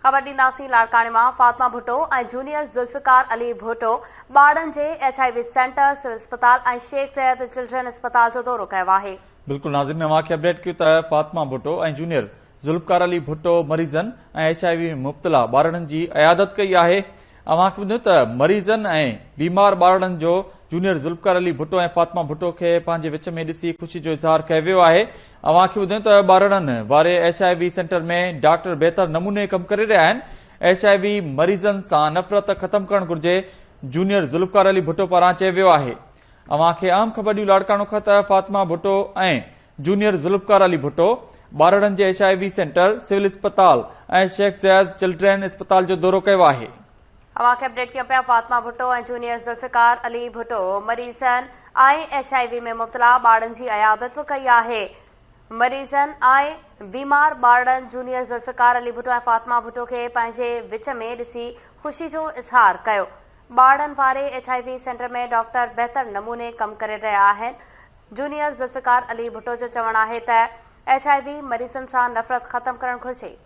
ख़बर ॾींदासीं लाड़काणे मां। फातिमा भुट्टो ऐं जूनियर ज़ुल्फ़िकार अली भुट्टो ॿारनि जे HIV सेंटर, सिविल अस्पताल ऐं शेख ज़ैद चिल्ड्रन अस्पताल जो दौरो कयो आहे। बिल्कुलु नाज़रीन, में अव्हांखे अपडेट कयूं त फातिमा भुट्टो ऐं जूनियर ज़ुल्फ़िकार अली भुट्टो मरीज़नि ऐं HIV में मुब्तला ॿारनि जी अयादत कई आहे। अव्हांखे ॿुधायूं त मरीज़नि ऐं बीमार ॿारनि जो जूनियर ज़ुल्फ़िकार अली भुट्टो ऐं फातिमा भुट्टो खे पंहिंजे विच में ॾिसी ख़ुशी जो इज़हार कयो वियो आहे। अव्हांखे ॿुधायूं त ॿारनि वारे HIV सेंटर में डॉक्टर बहितर नमूने कमु करे रहिया आहिनि। HIV मरीज़नि सां नफ़रत ख़तमु करणु घुर्जे, जूनियर ज़ुल्फ़िकार अली भुट्टो पारां चयो वियो आहे। अव्हांखे आम ख़बर ॾियूं लाड़काणो खां त फातिमा भुट्टो ऐं जूनियर ज़ुल्फ़िकार अली भुट्टो ॿारनि जे HIV सेंटर, सिविल अस्पताल ऐं शेख ज़ैद चिल्ड्रन अस्पताल जो दौरो कयो आहे। अव्हांखे अपडेट कयूं पिया। फातिमा भुट्टो ऐं जूनियर ज़ुल्फ़िकार अली भुट्टो मरीज़नि ऐं HIV में मुब्तला ॿारनि जी अयादत बि कई आहे। मरीज़नि ऐं बीमार ॿारनि जूनियर ज़ुल्फ़िकार अली भुट्टो ऐं फातिमा भुट्टो खे पंहिंजे विच में ॾिसी ख़ुशी जो इज़हार कयो। ॿारनि वारे HIV सेंटर में डॉक्टर बहितर नमूने कमु करे रहिया आहिनि। जूनियर ज़ुल्फ़िकार अली भुट्टो जो चवणु आहे त HIV मरीज़नि सां नफ़रत ख़तमु करणु घुर्जे।